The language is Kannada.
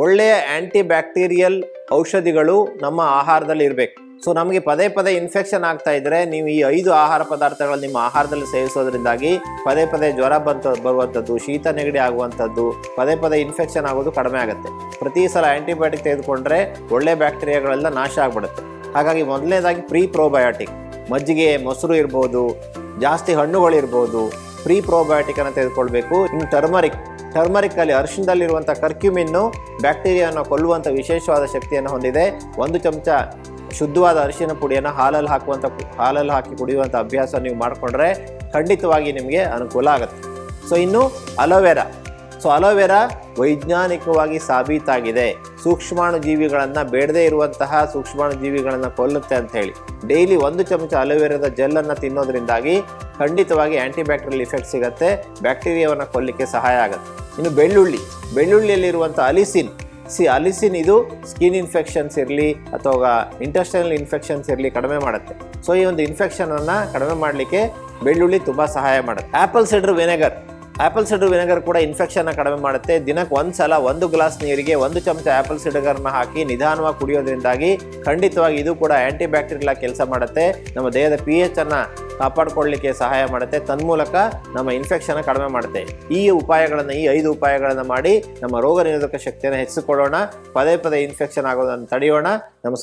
ಒಳ್ಳೆಯ ಆಂಟಿ ಬ್ಯಾಕ್ಟೀರಿಯಲ್ ಔಷಧಿಗಳು ನಮ್ಮ ಆಹಾರದಲ್ಲಿ ಇರಬೇಕು. ಸೊ ನಮಗೆ ಪದೇ ಪದೇ ಇನ್ಫೆಕ್ಷನ್ ಆಗ್ತಾ ಇದ್ರೆ ನೀವು ಈ 5 ಆಹಾರ ಪದಾರ್ಥಗಳು ನಿಮ್ಮ ಆಹಾರದಲ್ಲಿ ಸೇವಿಸೋದ್ರಿಂದಾಗಿ ಪದೇ ಪದೇ ಜ್ವರ ಬರುವಂಥದ್ದು, ಶೀತ ನೆಗಡಿ ಆಗುವಂಥದ್ದು, ಪದೇ ಪದೇ ಇನ್ಫೆಕ್ಷನ್ ಆಗೋದು ಕಡಿಮೆ ಆಗುತ್ತೆ. ಪ್ರತಿ ಸಲ ಆಂಟಿಬಯೋಟಿಕ್ ತೆಗೆದುಕೊಂಡ್ರೆ ಒಳ್ಳೆ ಬ್ಯಾಕ್ಟೀರಿಯಾಗಳೆಲ್ಲ ನಾಶ ಆಗ್ಬಿಡುತ್ತೆ. ಹಾಗಾಗಿ ಮೊದಲನೇದಾಗಿ ಪ್ರೋಬಯೋಟಿಕ್, ಮಜ್ಜಿಗೆ, ಮೊಸರು ಇರ್ಬೋದು, ಜಾಸ್ತಿ ಹಣ್ಣುಗಳಿರ್ಬೋದು, ಪ್ರೋಬಯೋಟಿಕ್ ಅನ್ನು ತೆಗೆದುಕೊಳ್ಬೇಕು. ಇನ್ನು ಟರ್ಮರಿಕ್ ಅಲ್ಲಿ ಅರಿಶಿಣದಲ್ಲಿರುವಂಥ ಕರ್ಕ್ಯುಮಿನ್ನು ಬ್ಯಾಕ್ಟೀರಿಯಾವನ್ನು ಕೊಲ್ಲುವಂಥ ವಿಶೇಷವಾದ ಶಕ್ತಿಯನ್ನು ಹೊಂದಿದೆ. 1 ಚಮಚ ಶುದ್ಧವಾದ ಅರಿಶಿನ ಪುಡಿಯನ್ನು ಹಾಲಲ್ಲಿ ಹಾಕಿ ಕುಡಿಯುವಂಥ ಅಭ್ಯಾಸ ನೀವು ಮಾಡಿಕೊಂಡ್ರೆ ಖಂಡಿತವಾಗಿ ನಿಮಗೆ ಅನುಕೂಲ ಆಗುತ್ತೆ. ಸೊ ಇನ್ನು ಅಲೋವೆರಾ ವೈಜ್ಞಾನಿಕವಾಗಿ ಸಾಬೀತಾಗಿದೆ ಸೂಕ್ಷ್ಮಾಣು ಜೀವಿಗಳನ್ನು, ಬೇಡದೇ ಇರುವಂತಹ ಸೂಕ್ಷ್ಮಾಣು ಜೀವಿಗಳನ್ನು ಕೊಲ್ಲುತ್ತೆ ಅಂತ ಹೇಳಿ. ಡೈಲಿ 1 ಚಮಚ ಅಲೋವೆರಾದ ಜೆಲ್ಲನ್ನು ತಿನ್ನೋದ್ರಿಂದಾಗಿ ಖಂಡಿತವಾಗಿ ಆಂಟಿಬ್ಯಾಕ್ಟೀರಿಯಲ್ ಇಫೆಕ್ಟ್ ಸಿಗುತ್ತೆ, ಬ್ಯಾಕ್ಟೀರಿಯಾವನ್ನು ಕೊಲ್ಲಿಕ್ಕೆ ಸಹಾಯ ಆಗುತ್ತೆ. ಇನ್ನು ಬೆಳ್ಳುಳ್ಳಿಯಲ್ಲಿರುವಂಥ ಅಲಿಸಿನ್ ಇದು ಸ್ಕಿನ್ ಇನ್ಫೆಕ್ಷನ್ಸ್ ಇರಲಿ ಅಥವಾ ಇಂಟೆಸ್ಟೈನಲ್ ಇನ್ಫೆಕ್ಷನ್ಸ್ ಇರಲಿ ಕಡಿಮೆ ಮಾಡುತ್ತೆ. ಸೊ ಈ ಒಂದು ಇನ್ಫೆಕ್ಷನನ್ನು ಕಡಿಮೆ ಮಾಡಲಿಕ್ಕೆ ಬೆಳ್ಳುಳ್ಳಿ ತುಂಬ ಸಹಾಯ ಮಾಡುತ್ತೆ. ಆ್ಯಪಲ್ ಸಿಡರ್ ವಿನೆಗರ್ ಕೂಡ ಇನ್ಫೆಕ್ಷನ್ನ ಕಡಿಮೆ ಮಾಡುತ್ತೆ. ದಿನಕ್ಕೆ 1 ಸಲ 1 ಗ್ಲಾಸ್ ನೀರಿಗೆ 1 ಚಮಚ ಆ್ಯಪಲ್ ಸಿಡರ್ನ ಹಾಕಿ ನಿಧಾನವಾಗಿ ಕುಡಿಯೋದ್ರಿಂದಾಗಿ ಖಂಡಿತವಾಗಿ ಇದು ಕೂಡ ಆ್ಯಂಟಿ ಬ್ಯಾಕ್ಟೀರಿಯಲ್ ಕೆಲಸ ಮಾಡುತ್ತೆ. ನಮ್ಮ ದೇಹದ pH ಅನ್ನು ಕಾಪಾಡಿಕೊಳ್ಳಲಿಕ್ಕೆ ಸಹಾಯ ಮಾಡುತ್ತೆ. ತನ್ಮೂಲಕ ನಮ್ಮ ಇನ್ಫೆಕ್ಷನ್ ಕಡಿಮೆ ಮಾಡುತ್ತೆ. ಈ 5 ಉಪಾಯಗಳನ್ನು ಮಾಡಿ ನಮ್ಮ ರೋಗ ನಿರೋಧಕ ಶಕ್ತಿಯನ್ನು ಹೆಚ್ಚಿಸಿಕೊಳ್ಳೋಣ. ಪದೇ ಪದೇ ಇನ್ಫೆಕ್ಷನ್ ಆಗೋದನ್ನು ತಡೆಯೋಣ. ನಮಸ್ಕಾರ.